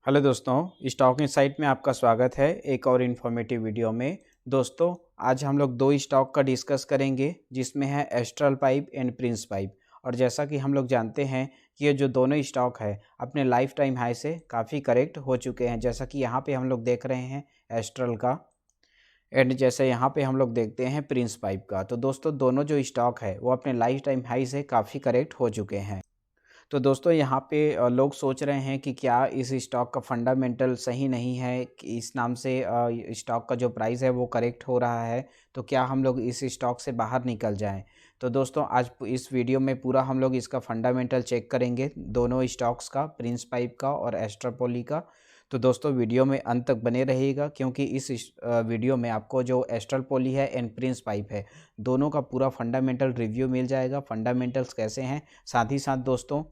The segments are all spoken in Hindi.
हेलो दोस्तों, स्टॉक इनसाइट में आपका स्वागत है एक और इन्फॉर्मेटिव वीडियो में। दोस्तों, आज हम लोग दो स्टॉक का डिस्कस करेंगे जिसमें है astral pipe and Prince pipe. और जैसा कि हम लोग जानते हैं कि ये जो दोनों स्टॉक है अपने लाइफ टाइम हाई से काफ़ी करेक्ट हो चुके हैं, जैसा कि यहाँ पे हम लोग देख रहे हैं एस्ट्रल का, एंड जैसे यहाँ पे हम लोग देखते हैं प्रिंस पाइप का। तो दोस्तों, दोनों जो स्टॉक है वो अपने लाइफ टाइम हाई से काफ़ी करेक्ट हो चुके हैं। तो दोस्तों, यहाँ पे लोग सोच रहे हैं कि क्या इस स्टॉक का फंडामेंटल सही नहीं है कि इस नाम से स्टॉक का जो प्राइस है वो करेक्ट हो रहा है, तो क्या हम लोग इस स्टॉक से बाहर निकल जाएं। तो दोस्तों, आज इस वीडियो में पूरा हम लोग इसका फंडामेंटल चेक करेंगे, दोनों स्टॉक्स का, प्रिंस पाइप का और एस्ट्रापोली का। तो दोस्तों, वीडियो में अंत तक बने रहिएगा, क्योंकि इस वीडियो में आपको जो एस्ट्रल पॉली है एंड प्रिंस पाइप है, दोनों का पूरा फंडामेंटल रिव्यू मिल जाएगा, फंडामेंटल्स कैसे हैं। साथ ही साथ दोस्तों,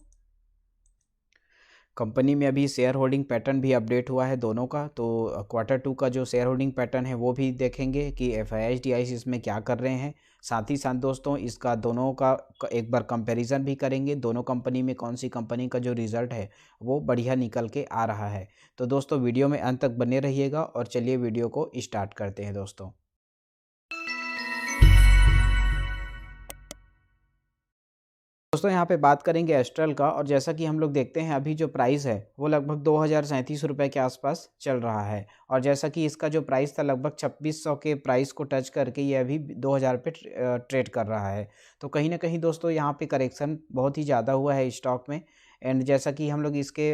कंपनी में अभी शेयर होल्डिंग पैटर्न भी अपडेट हुआ है दोनों का, तो क्वार्टर टू का जो शेयर होल्डिंग पैटर्न है वो भी देखेंगे कि एफआईआई डीआईसी इसमें क्या कर रहे हैं। साथ ही साथ दोस्तों, इसका दोनों का एक बार कंपैरिजन भी करेंगे, दोनों कंपनी में कौन सी कंपनी का जो रिज़ल्ट है वो बढ़िया निकल के आ रहा है। तो दोस्तों, वीडियो में अंत तक बने रहिएगा और चलिए वीडियो को स्टार्ट करते हैं दोस्तों। दोस्तों, यहाँ पे बात करेंगे एस्ट्रल का, और जैसा कि हम लोग देखते हैं अभी जो प्राइस है वो लगभग 2037 रुपये के आसपास चल रहा है। और जैसा कि इसका जो प्राइस था लगभग 2600 के प्राइस को टच करके ये अभी 2000 पे ट्रेड कर रहा है। तो कहीं ना कहीं दोस्तों, यहाँ पे करेक्शन बहुत ही ज़्यादा हुआ है स्टॉक में। एंड जैसा कि हम लोग इसके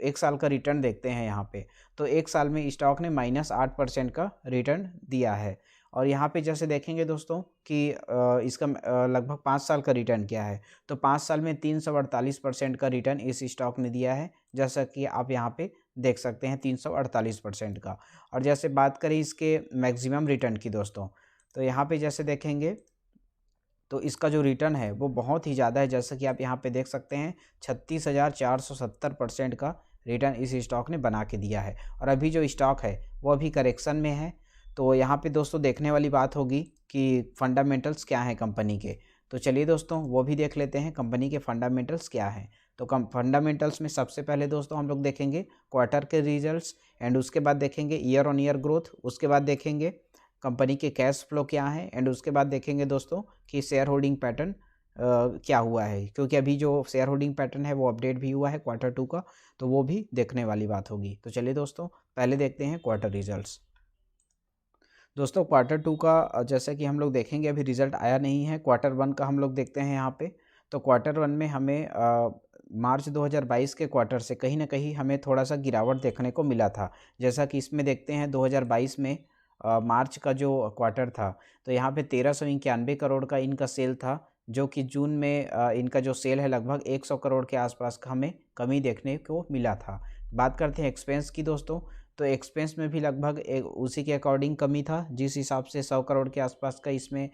एक साल का रिटर्न देखते हैं यहाँ पे, तो एक साल में स्टॉक ने -8% का रिटर्न दिया है। और यहाँ पे जैसे देखेंगे दोस्तों कि इसका लगभग 5 साल का रिटर्न क्या है, तो 5 साल में 348% का रिटर्न इस स्टॉक ने दिया है, जैसा कि आप यहाँ पे देख सकते हैं 348% का। और जैसे बात करें इसके मैक्सिमम रिटर्न की दोस्तों, तो यहाँ पे जैसे देखेंगे तो इसका जो रिटर्न है वो बहुत ही ज़्यादा है, जैसा कि आप यहाँ पे देख सकते हैं 36,470% का रिटर्न इस स्टॉक ने बना के दिया है। और अभी जो स्टॉक है वो अभी करेक्शन में है। तो यहाँ पे दोस्तों देखने वाली बात होगी कि फंडामेंटल्स क्या हैं कंपनी के। तो चलिए दोस्तों, वो भी देख लेते हैं कंपनी के फंडामेंटल्स क्या हैं। तो फंडामेंटल्स में सबसे पहले दोस्तों हम लोग देखेंगे क्वार्टर के रिजल्ट्स, एंड उसके बाद देखेंगे ईयर ऑन ईयर ग्रोथ, उसके बाद देखेंगे कंपनी के कैश फ्लो क्या है, एंड उसके बाद देखेंगे दोस्तों कि शेयर होल्डिंग पैटर्न क्या हुआ है, क्योंकि अभी जो शेयर होल्डिंग पैटर्न है वो अपडेट भी हुआ है क्वार्टर टू का, तो वो भी देखने वाली बात होगी। तो चलिए दोस्तों, पहले देखते हैं क्वार्टर रिजल्ट्स। दोस्तों, क्वार्टर टू का जैसा कि हम लोग देखेंगे अभी रिजल्ट आया नहीं है। क्वार्टर वन का हम लोग देखते हैं यहाँ पे। तो क्वार्टर वन में हमें मार्च 2022 के क्वार्टर से कहीं ना कहीं हमें थोड़ा सा गिरावट देखने को मिला था। जैसा कि इसमें देखते हैं 2022 में मार्च का जो क्वार्टर था, तो यहाँ पे 1391 करोड़ का इनका सेल था, जो कि जून में इनका जो सेल है लगभग 100 करोड़ के आसपास का हमें कमी देखने को मिला था। बात करते हैं एक्सपेंस की दोस्तों, तो एक्सपेंस में भी लगभग एक उसी के अकॉर्डिंग कमी था, जिस हिसाब से 100 करोड़ के आसपास का इसमें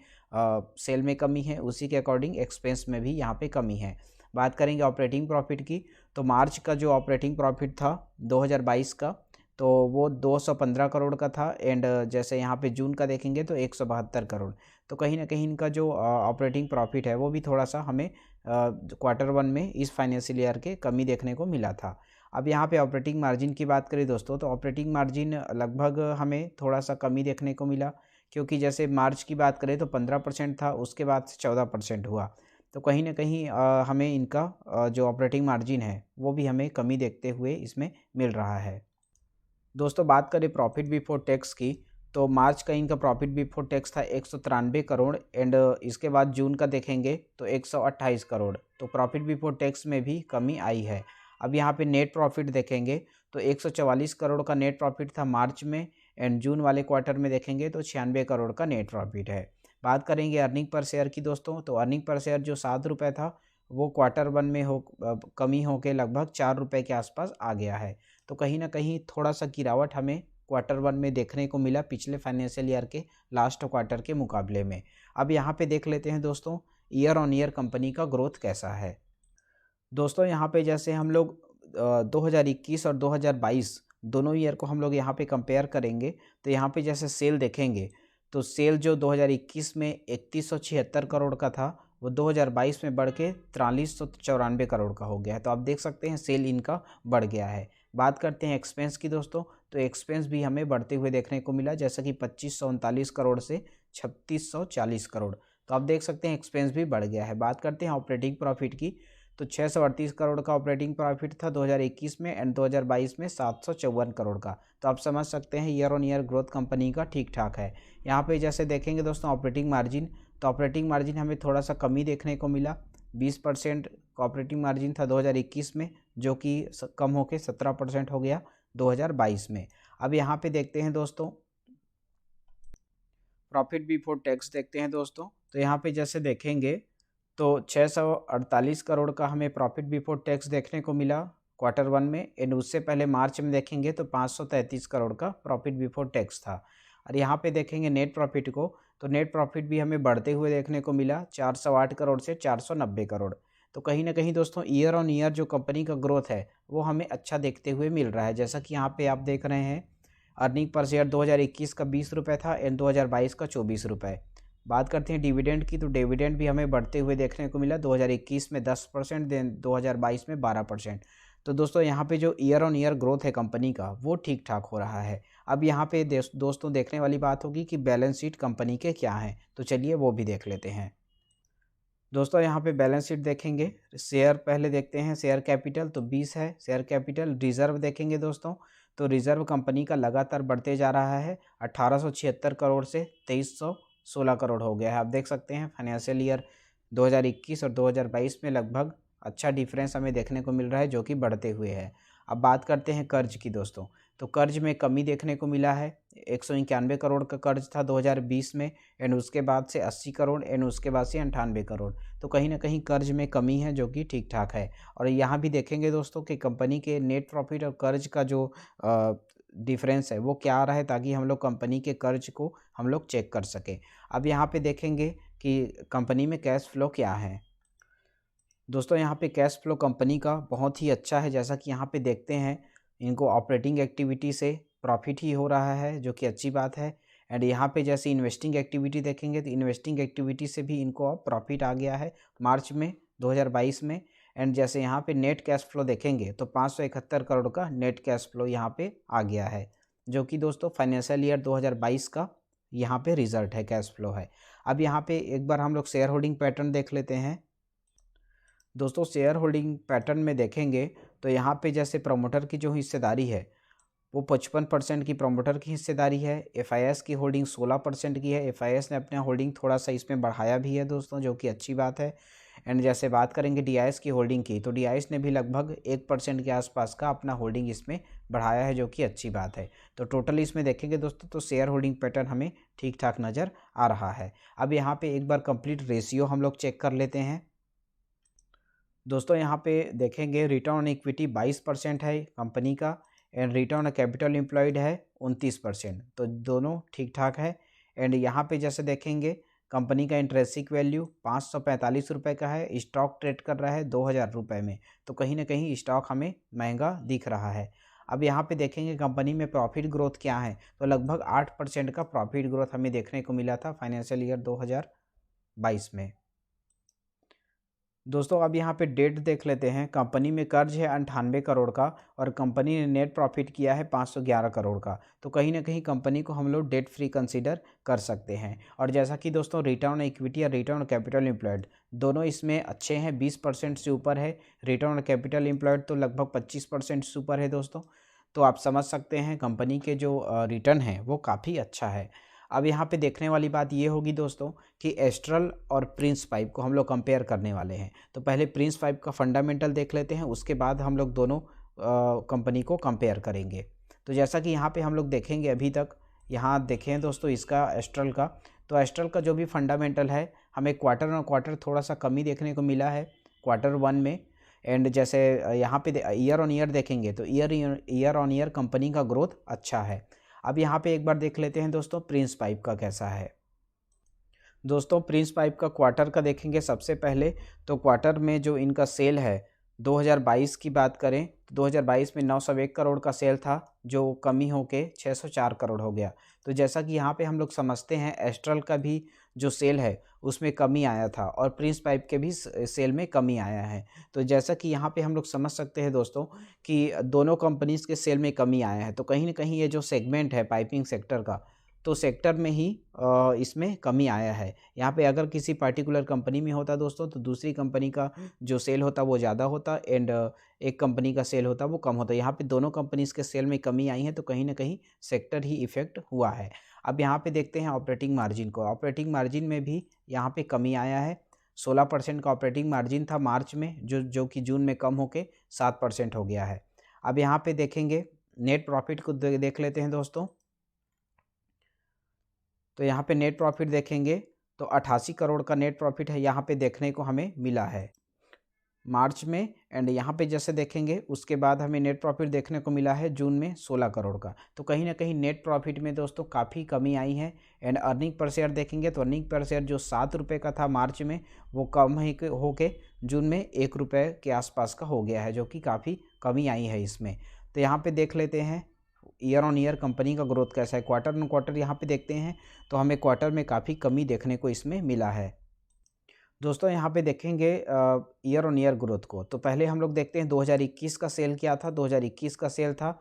सेल में कमी है, उसी के अकॉर्डिंग एक्सपेंस में भी यहाँ पे कमी है। बात करेंगे ऑपरेटिंग प्रॉफिट की, तो मार्च का जो ऑपरेटिंग प्रॉफिट था 2022 का, तो वो 215 करोड़ का था, एंड जैसे यहाँ पे जून का देखेंगे तो 172 करोड़। तो कहीं ना कहीं इनका जो ऑपरेटिंग प्रॉफिट है वो भी थोड़ा सा हमें क्वार्टर वन में इस फाइनेंशियल ईयर के कमी देखने को मिला था। अब यहाँ पे ऑपरेटिंग मार्जिन की बात करें दोस्तों, तो ऑपरेटिंग मार्जिन लगभग हमें थोड़ा सा कमी देखने को मिला, क्योंकि जैसे मार्च की बात करें तो 15% था, उसके बाद से 14% हुआ। तो कहीं ना कहीं हमें इनका जो ऑपरेटिंग मार्जिन है वो भी हमें कमी देखते हुए इसमें मिल रहा है। दोस्तों, बात करें प्रॉफिट बिफोर टैक्स की, तो मार्च का इनका प्रॉफिट बिफोर टैक्स था 193 करोड़, एंड इसके बाद जून का देखेंगे तो 128 करोड़। तो प्रॉफिट बिफोर टैक्स में भी कमी आई है। अब यहाँ पे नेट प्रॉफिट देखेंगे तो 144 करोड़ का नेट प्रॉफिट था मार्च में, एंड जून वाले क्वार्टर में देखेंगे तो 96 करोड़ का नेट प्रॉफिट है। बात करेंगे अर्निंग पर शेयर की दोस्तों, तो अर्निंग पर शेयर जो 7 रुपये था वो क्वार्टर वन में कमी होकर लगभग 4 रुपये के आसपास आ गया है। तो कहीं ना कहीं थोड़ा सा गिरावट हमें क्वार्टर वन में देखने को मिला पिछले फाइनेंशियल ईयर के लास्ट क्वार्टर के मुकाबले में। अब यहाँ पे देख लेते हैं दोस्तों ईयर ऑन ईयर कंपनी का ग्रोथ कैसा है। दोस्तों, यहाँ पे जैसे हम लोग 2021 और 2022 दोनों ईयर को हम लोग यहाँ पे कंपेयर करेंगे, तो यहाँ पे जैसे सेल देखेंगे तो सेल जो 2021 में 3176 करोड़ का था वो 2022 में बढ़ के 4394 करोड़ का हो गया है। तो आप देख सकते हैं सेल इनका बढ़ गया है। बात करते हैं एक्सपेंस की दोस्तों, तो एक्सपेंस भी हमें बढ़ते हुए देखने को मिला, जैसा कि 2539 करोड़ से 3640 करोड़। तो आप देख सकते हैं एक्सपेंस भी बढ़ गया है। बात करते हैं ऑपरेटिंग प्रॉफिट की, तो 638 करोड़ का ऑपरेटिंग प्रॉफिट था 2021 में एंड 2022 में 754 करोड़ का। तो आप समझ सकते हैं year on year growth company का ठीक ठाक है। यहाँ पे जैसे देखेंगे दोस्तों ऑपरेटिंग मार्जिन, तो ऑपरेटिंग मार्जिन हमें थोड़ा सा कमी देखने को मिला, 20% का ऑपरेटिंग मार्जिन था 2021 में, जो कि कम होकर 17% हो गया 2022 में। अब यहाँ पे देखते हैं दोस्तों प्रॉफिट बिफोर टैक्स देखते हैं दोस्तों, तो यहाँ पे जैसे देखेंगे तो 648 करोड़ का हमें प्रॉफिट बिफोर टैक्स देखने को मिला Q1 में, एंड उससे पहले मार्च में देखेंगे तो 533 करोड़ का प्रॉफिट बिफोर टैक्स था। और यहाँ पे देखेंगे नेट प्रॉफिट को, तो नेट प्रॉफिट भी हमें बढ़ते हुए देखने को मिला 408 करोड़ से 490 करोड़। तो कहीं ना कहीं दोस्तों ईयर ऑन ईयर जो कंपनी का ग्रोथ है वो हमें अच्छा देखते हुए मिल रहा है। जैसा कि यहाँ पे आप देख रहे हैं अर्निंग पर शेयर 2021 का 20 रुपये था एंड 2022 का 24 रुपये। बात करते हैं डिविडेंड की, तो डिविडेंड भी हमें बढ़ते हुए देखने को मिला 2021 में 10%, देन 2022 में 12%। तो दोस्तों यहाँ पे जो ईयर ऑन ईयर ग्रोथ है कंपनी का वो ठीक ठाक हो रहा है। अब यहाँ पे दोस्तों देखने वाली बात होगी कि बैलेंस शीट कंपनी के क्या हैं, तो चलिए वो भी देख लेते हैं। दोस्तों यहाँ पे बैलेंस शीट देखेंगे, शेयर पहले देखते हैं, शेयर कैपिटल तो 20 है शेयर कैपिटल। रिजर्व देखेंगे दोस्तों, तो रिजर्व कंपनी का लगातार बढ़ते जा रहा है, 1876 करोड़ से 2316 करोड़ हो गया है। आप देख सकते हैं फाइनेंशियल ईयर 2021 और 2022 में लगभग अच्छा डिफरेंस हमें देखने को मिल रहा है, जो कि बढ़ते हुए है। अब बात करते हैं कर्ज की दोस्तों, तो कर्ज में कमी देखने को मिला है, 191 करोड़ का कर्ज था 2020 में, एंड उसके बाद से 80 करोड़, एंड उसके बाद से 98 करोड़। तो कहीं ना कहीं कर्ज में कमी है, जो कि ठीक ठाक है। और यहाँ भी देखेंगे दोस्तों कि कंपनी के नेट प्रॉफिट और कर्ज का जो डिफरेंस है वो क्या आ रहा है, ताकि हम लोग कंपनी के कर्ज को हम लोग चेक कर सकें। अब यहाँ पे देखेंगे कि कंपनी में कैश फ्लो क्या है। दोस्तों यहाँ पे कैश फ्लो कंपनी का बहुत ही अच्छा है, जैसा कि यहाँ पे देखते हैं इनको ऑपरेटिंग एक्टिविटी से प्रॉफिट ही हो रहा है, जो कि अच्छी बात है। एंड यहाँ पे जैसे इन्वेस्टिंग एक्टिविटी देखेंगे तो इन्वेस्टिंग एक्टिविटी से भी इनको अब प्रॉफिट आ गया है मार्च में 2022 में। एंड जैसे यहाँ पे नेट कैश फ्लो देखेंगे तो 571 करोड़ का नेट कैश फ्लो यहाँ पे आ गया है, जो कि दोस्तों फाइनेंशियल ईयर 2022 का यहाँ पे रिजल्ट है, कैश फ्लो है। अब यहाँ पे एक बार हम लोग शेयर होल्डिंग पैटर्न देख लेते हैं। दोस्तों शेयर होल्डिंग पैटर्न में देखेंगे तो यहाँ पे जैसे प्रमोटर की जो हिस्सेदारी है वो 55% की प्रमोटर की हिस्सेदारी है, FIS की होल्डिंग 16% की है। FIS ने अपना होल्डिंग थोड़ा सा इसमें बढ़ाया भी है दोस्तों, जो कि अच्छी बात है। एंड जैसे बात करेंगे DIS की होल्डिंग की, तो DIS ने भी लगभग 1% के आसपास का अपना होल्डिंग इसमें बढ़ाया है, जो कि अच्छी बात है। तो टोटल इसमें देखेंगे दोस्तों तो शेयर होल्डिंग पैटर्न हमें ठीक ठाक नज़र आ रहा है। अब यहाँ पर एक बार कंप्लीट रेशियो हम लोग चेक कर लेते हैं। दोस्तों यहाँ पे देखेंगे रिटर्न ऑन इक्विटी 22% है कंपनी का, and return on capital employed है 29%, तो दोनों ठीक ठाक है। एंड यहाँ पे जैसे देखेंगे कंपनी का इंट्रेंसिक वैल्यू 545 रुपये का है, स्टॉक ट्रेड कर रहा है 2000 रुपये में, तो कहीं ना कहीं स्टॉक हमें महंगा दिख रहा है। अब यहाँ पे देखेंगे कंपनी में प्रॉफिट ग्रोथ क्या है, तो लगभग 8% का प्रॉफिट ग्रोथ हमें देखने को मिला था फाइनेंशियल ईयर 2022 में। दोस्तों अब यहाँ पे डेट देख लेते हैं। कंपनी में कर्ज है 98 करोड़ का और कंपनी ने नेट प्रॉफिट किया है 511 करोड़ का, तो कहीं ना कहीं कंपनी को हम लोग डेट फ्री कंसीडर कर सकते हैं। और जैसा कि दोस्तों रिटर्न ऑन इक्विटी और रिटर्न ऑन कैपिटल एम्प्लॉयड दोनों इसमें अच्छे हैं, 20% से ऊपर है। रिटर्न ऑन कैपिटल एम्प्लॉयड तो लगभग 25% से ऊपर है दोस्तों। तो आप समझ सकते हैं कंपनी के जो रिटर्न है वो काफ़ी अच्छा है। अब यहाँ पे देखने वाली बात ये होगी दोस्तों कि एस्ट्रल और प्रिंस पाइप को हम लोग कंपेयर करने वाले हैं। तो पहले प्रिंस पाइप का फंडामेंटल देख लेते हैं, उसके बाद हम लोग दोनों कंपनी को कंपेयर करेंगे। तो जैसा कि यहाँ पे हम लोग देखेंगे अभी तक, यहाँ देखें दोस्तों इसका एस्ट्रल का, तो एस्ट्रल का जो भी फंडामेंटल है हमें क्वार्टर ऑन क्वार्टर थोड़ा सा कमी देखने को मिला है Q1 में। एंड जैसे यहाँ पे ईयर ऑन ईयर देखेंगे तो ईयर ऑन ईयर कंपनी का ग्रोथ अच्छा है। अब यहाँ पे एक बार देख लेते हैं दोस्तों प्रिंस पाइप का कैसा है। दोस्तों प्रिंस पाइप का क्वार्टर का देखेंगे सबसे पहले, तो क्वार्टर में जो इनका सेल है 2022 की बात करें तो 2022 में 901 करोड़ का सेल था, जो कमी होके 604 करोड़ हो गया। तो जैसा कि यहाँ पे हम लोग समझते हैं एस्ट्रल का भी जो सेल है उसमें कमी आया था और प्रिंस पाइप के भी सेल में कमी आया है। तो जैसा कि यहाँ पे हम लोग समझ सकते हैं दोस्तों कि दोनों कंपनीज़ के सेल में कमी आया है, तो कहीं न कहीं ये जो सेगमेंट है पाइपिंग सेक्टर का, तो सेक्टर में ही इसमें कमी आया है। यहाँ पे अगर किसी पर्टिकुलर कंपनी में होता दोस्तों तो दूसरी कंपनी का जो सेल होता वो ज़्यादा होता एंड एक कंपनी का सेल होता वो कम होता। यहाँ पे दोनों कंपनीज़ के सेल में कमी आई है, तो कहीं न कहीं सेक्टर ही इफ़ेक्ट हुआ है। अब यहाँ पे देखते हैं ऑपरेटिंग मार्जिन को। ऑपरेटिंग मार्जिन में भी यहाँ पे कमी आया है। 16% का ऑपरेटिंग मार्जिन था मार्च में, जो कि जून में कम होके 7% हो गया है। अब यहाँ पे देखेंगे नेट प्रॉफिट को देख लेते हैं दोस्तों। तो यहाँ पे नेट प्रॉफिट देखेंगे तो 88 करोड़ का नेट प्रॉफिट है यहाँ पे देखने को हमें मिला है मार्च में। एंड यहाँ पे जैसे देखेंगे उसके बाद हमें नेट प्रॉफिट देखने को मिला है जून में 16 करोड़ का। तो कहीं ना कहीं नेट प्रॉफिट में दोस्तों काफ़ी कमी आई है। एंड अर्निंग पर शेयर देखेंगे तो अर्निंग पर शेयर जो 7 रुपये का था मार्च में वो कम ही होके जून में 1 रुपये के आसपास का हो गया है, जो कि काफ़ी कमी आई है इसमें। तो यहाँ पे देख लेते हैं ईयर ऑन ईयर कंपनी का ग्रोथ कैसा है। क्वार्टर ऑन क्वार्टर यहाँ पे देखते हैं तो हमें क्वार्टर में काफ़ी कमी देखने को इसमें मिला है। दोस्तों यहाँ पे देखेंगे ईयर ऑन ईयर ग्रोथ को, तो पहले हम लोग देखते हैं 2021 का सेल क्या था। 2021 का सेल था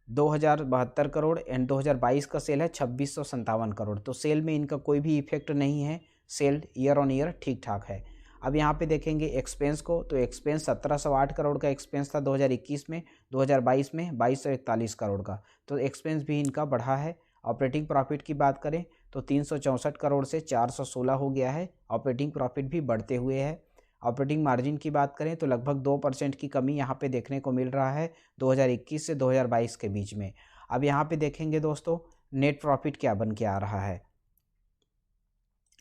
2072 करोड़ एंड 2022 का सेल है 2657 करोड़। तो सेल में इनका कोई भी इफेक्ट नहीं है, सेल ईयर ऑन ईयर ठीक ठाक है। अब यहाँ पे देखेंगे एक्सपेंस को, तो एक्सपेंस 1708 करोड़ का एक्सपेंस था 2021 में, 2022 में 2241 करोड़ का। तो एक्सपेंस भी इनका बढ़ा है। ऑपरेटिंग प्रॉफिट की बात करें तो 364 करोड़ से 416 हो गया है, ऑपरेटिंग प्रॉफिट भी बढ़ते हुए है। ऑपरेटिंग मार्जिन की बात करें तो लगभग 2% की कमी यहाँ पे देखने को मिल रहा है 2021 से 2022 के बीच में। अब यहाँ पे देखेंगे दोस्तों नेट प्रॉफिट क्या बन के आ रहा है।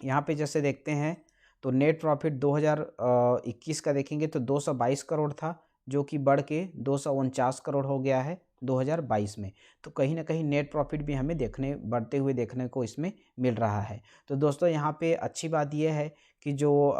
यहाँ पे जैसे देखते हैं तो नेट प्रॉफिट 2021 का देखेंगे तो 222 करोड़ था, जो कि बढ़ के 249 करोड़ हो गया है 2022 में। तो कहीं ना कहीं नेट प्रॉफिट भी हमें बढ़ते हुए देखने को इसमें मिल रहा है। तो दोस्तों यहाँ पे अच्छी बात यह है कि जो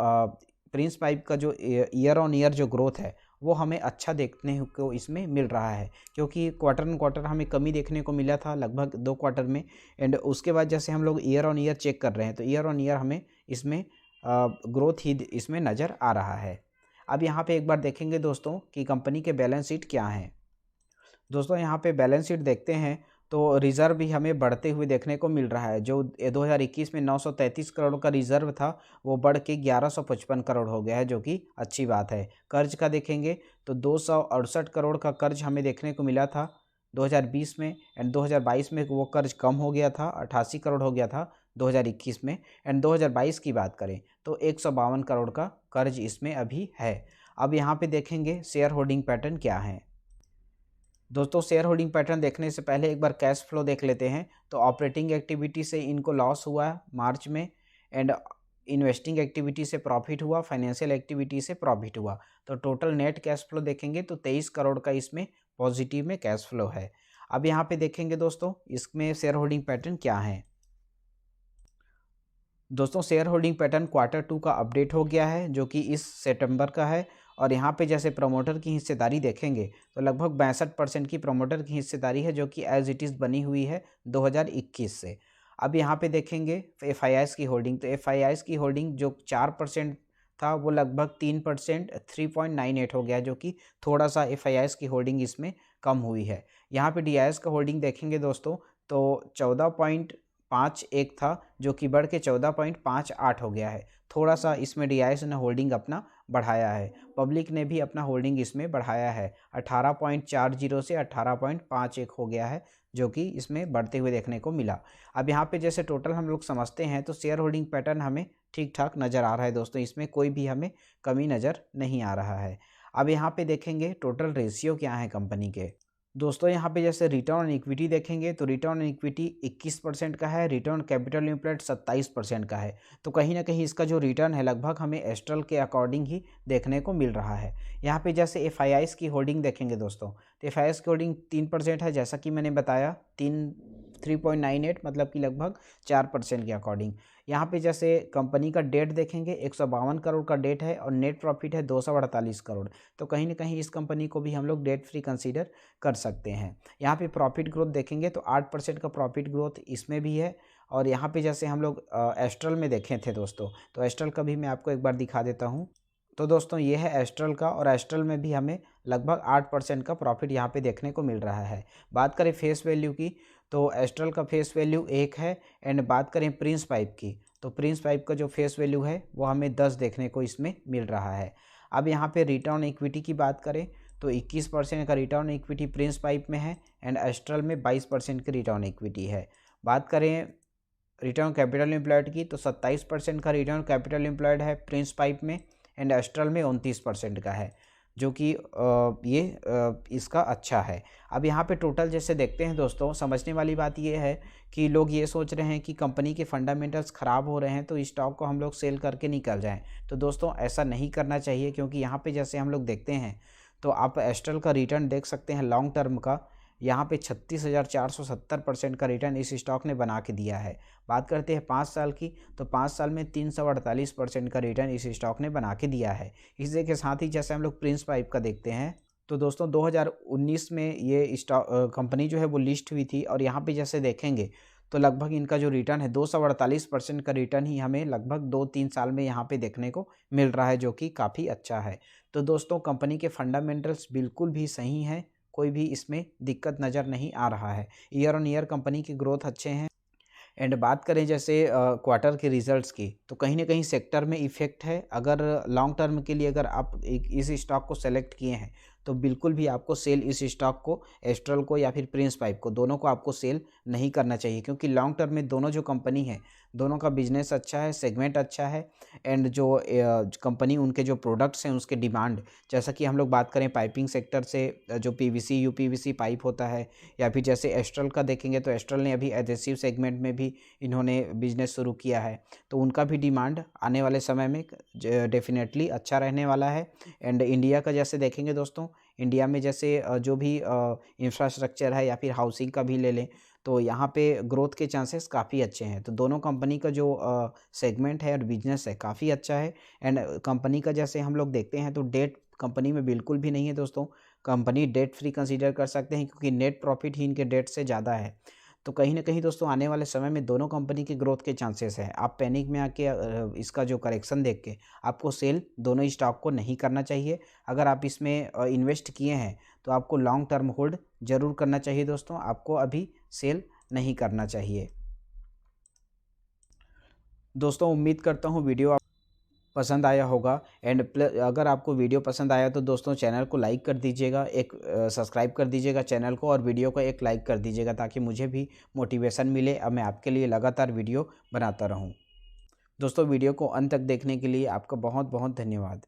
प्रिंस पाइप का जो ईयर ऑन ईयर जो ग्रोथ है वो हमें अच्छा देखने को इसमें मिल रहा है, क्योंकि क्वार्टर ऑन क्वार्टर हमें कमी देखने को मिला था लगभग 2 क्वार्टर में। एंड उसके बाद जैसे हम लोग ईयर ऑन ईयर चेक कर रहे हैं तो ईयर ऑन ईयर हमें इसमें ग्रोथ ही इसमें नज़र आ रहा है। अब यहाँ पे एक बार देखेंगे दोस्तों कि कंपनी के बैलेंस शीट क्या हैं। दोस्तों यहाँ पे बैलेंस शीट देखते हैं तो रिज़र्व भी हमें बढ़ते हुए देखने को मिल रहा है। जो 2021 में 933 करोड़ का रिज़र्व था वो बढ़ के 1155 करोड़ हो गया है, जो कि अच्छी बात है। कर्ज का देखेंगे तो 268 करोड़ का कर्ज हमें देखने को मिला था 2020 में एंड 2022 में वो कर्ज कम हो गया था, 88 करोड़ हो गया था 2021 में। एंड 2022 की बात करें तो 152 करोड़ का कर्ज इसमें अभी है। अब यहाँ पे देखेंगे शेयर होल्डिंग पैटर्न क्या है। दोस्तों शेयर होल्डिंग पैटर्न देखने से पहले एक बार कैश फ्लो देख लेते हैं। तो ऑपरेटिंग एक्टिविटी से इनको लॉस हुआ मार्च में एंड इन्वेस्टिंग एक्टिविटी से प्रॉफिट हुआ, फाइनेंशियल एक्टिविटी से प्रॉफिट हुआ। तो टोटल नेट कैश फ्लो देखेंगे तो 23 करोड़ का इसमें पॉजिटिव में कैश फ्लो है। अब यहाँ पे देखेंगे दोस्तों इसमें शेयर होल्डिंग पैटर्न क्या है। दोस्तों शेयर होल्डिंग पैटर्न Q2 का अपडेट हो गया है, जो कि इस सितंबर का है। और यहाँ पे जैसे प्रमोटर की हिस्सेदारी देखेंगे तो लगभग 62% की प्रमोटर की हिस्सेदारी है, जो कि एज इट इज़ बनी हुई है 2021 से। अब यहाँ पे देखेंगे FIIs की होल्डिंग, तो FIIs की होल्डिंग जो 4% था वो लगभग 3% 3.98 हो गया, जो कि थोड़ा सा FIIs की होल्डिंग इसमें कम हुई है। यहाँ पे DIS का होल्डिंग देखेंगे दोस्तों तो 14.51 था, जो कि बढ़ के 14.58 हो गया है। थोड़ा सा इसमें DIS ने होल्डिंग अपना बढ़ाया है। पब्लिक ने भी अपना होल्डिंग इसमें बढ़ाया है, 18.40 से 18.51 हो गया है, जो कि इसमें बढ़ते हुए देखने को मिला। अब यहाँ पे जैसे टोटल हम लोग समझते हैं तो शेयर होल्डिंग पैटर्न हमें ठीक ठाक नज़र आ रहा है दोस्तों, इसमें कोई भी हमें कमी नज़र नहीं आ रहा है। अब यहाँ पे देखेंगे टोटल रेशियो क्या है कंपनी के। दोस्तों यहाँ पे जैसे रिटर्न ऑन इक्विटी देखेंगे तो रिटर्न ऑन इक्विटी 21% का है, रिटर्न कैपिटल एम्प्लॉयड 27% का है। तो कहीं ना कहीं इसका जो रिटर्न है लगभग हमें एस्ट्रल के अकॉर्डिंग ही देखने को मिल रहा है। यहाँ पे जैसे FIIs की होल्डिंग देखेंगे दोस्तों तो FIIs की होल्डिंग 3% है, जैसा कि मैंने बताया 3.98 मतलब कि लगभग 4% के अकॉर्डिंग। यहाँ पे जैसे कंपनी का डेट देखेंगे 152 करोड़ का डेट है और नेट प्रॉफिट है 248 करोड़। तो कहीं ना कहीं इस कंपनी को भी हम लोग डेट फ्री कंसीडर कर सकते हैं। यहाँ पे प्रॉफिट ग्रोथ देखेंगे तो 8% का प्रॉफिट ग्रोथ इसमें भी है और यहाँ पे जैसे हम लोग एस्ट्रल में देखे थे दोस्तों, तो एस्ट्रल का भी मैं आपको एक बार दिखा देता हूँ। तो दोस्तों ये है एस्ट्रल का, और एस्ट्रल में भी हमें लगभग 8% का प्रॉफिट यहाँ पे देखने को मिल रहा है। बात करें फेस वैल्यू की, तो एस्ट्रल का फेस वैल्यू 1 है। एंड बात करें प्रिंस पाइप की, तो प्रिंस पाइप का जो फेस वैल्यू है वो हमें 10 देखने को इसमें मिल रहा है। अब यहाँ पे रिटर्न इक्विटी की बात करें तो 21% का रिटर्न इक्विटी प्रिंस पाइप में है, एंड एस्ट्रल में 22% की रिटर्न इक्विटी है। बात करें रिटर्न कैपिटल एम्प्लॉयड की, तो 27% का रिटर्न कैपिटल एम्प्लॉयड है प्रिंस पाइप में, एंड एस्ट्रल में 29% का है, जो कि इसका अच्छा है। अब यहाँ पे टोटल जैसे देखते हैं दोस्तों, समझने वाली बात ये है कि लोग ये सोच रहे हैं कि कंपनी के फंडामेंटल्स ख़राब हो रहे हैं तो स्टॉक को हम लोग सेल करके निकल जाएं। तो दोस्तों ऐसा नहीं करना चाहिए, क्योंकि यहाँ पे जैसे हम लोग देखते हैं तो आप एस्ट्रल का रिटर्न देख सकते हैं लॉन्ग टर्म का, यहाँ पे 36,470% का रिटर्न इस स्टॉक ने बना के दिया है। बात करते हैं 5 साल की, तो 5 साल में 348% का रिटर्न इस स्टॉक ने बना के दिया है। इसी के साथ ही जैसे हम लोग प्रिंस पाइप का देखते हैं, तो दोस्तों 2019 में ये स्टॉक कंपनी जो है वो लिस्ट हुई थी, और यहाँ पे जैसे देखेंगे तो लगभग इनका जो रिटर्न है 248% का रिटर्न ही हमें लगभग 2-3 साल में यहाँ पे देखने को मिल रहा है, जो कि काफ़ी अच्छा है। तो दोस्तों कंपनी के फंडामेंटल्स बिल्कुल भी सही हैं, कोई भी इसमें दिक्कत नज़र नहीं आ रहा है। ईयर ऑन ईयर कंपनी की ग्रोथ अच्छे हैं। एंड बात करें जैसे क्वार्टर के रिजल्ट्स की, तो कहीं ना कहीं सेक्टर में इफ़ेक्ट है। अगर लॉन्ग टर्म के लिए अगर आप इस स्टॉक को सेलेक्ट किए हैं तो बिल्कुल भी आपको सेल इस स्टॉक को, एस्ट्रल को या फिर प्रिंस पाइप को, दोनों को आपको सेल नहीं करना चाहिए, क्योंकि लॉन्ग टर्म में दोनों जो कंपनी है दोनों का बिजनेस अच्छा है, सेगमेंट अच्छा है। एंड जो कंपनी उनके जो प्रोडक्ट्स हैं उसके डिमांड, जैसा कि हम लोग बात करें पाइपिंग सेक्टर से, जो पीवीसी यूपीवीसी पाइप होता है, या फिर जैसे एस्ट्रल का देखेंगे तो एस्ट्रल ने अभी एडहेसिव सेगमेंट में भी इन्होंने बिजनेस शुरू किया है, तो उनका भी डिमांड आने वाले समय में डेफिनेटली अच्छा रहने वाला है। एंड इंडिया का जैसे देखेंगे दोस्तों, इंडिया में जैसे जो भी इंफ्रास्ट्रक्चर है या फिर हाउसिंग का भी ले लें, तो यहाँ पे ग्रोथ के चांसेस काफ़ी अच्छे हैं। तो दोनों कंपनी का जो सेगमेंट है और बिजनेस है काफ़ी अच्छा है। एंड कंपनी का जैसे हम लोग देखते हैं तो डेट कंपनी में बिल्कुल भी नहीं है दोस्तों, कंपनी डेट फ्री कंसीडर कर सकते हैं, क्योंकि नेट प्रॉफिट ही इनके डेट से ज़्यादा है। तो कहीं ना कहीं दोस्तों आने वाले समय में दोनों कंपनी की ग्रोथ के चांसेस हैं। आप पैनिक में आके इसका जो करेक्शन देख के आपको सेल दोनों स्टॉक को नहीं करना चाहिए। अगर आप इसमें इन्वेस्ट किए हैं तो आपको लॉन्ग टर्म होल्ड ज़रूर करना चाहिए दोस्तों, आपको अभी सेल नहीं करना चाहिए। दोस्तों उम्मीद करता हूँ वीडियो पसंद आया होगा। एंड अगर आपको वीडियो पसंद आया तो दोस्तों चैनल को लाइक कर दीजिएगा, एक सब्सक्राइब कर दीजिएगा चैनल को, और वीडियो को एक लाइक कर दीजिएगा, ताकि मुझे भी मोटिवेशन मिले और मैं आपके लिए लगातार वीडियो बनाता रहूं। दोस्तों वीडियो को अंत तक देखने के लिए आपका बहुत बहुत धन्यवाद।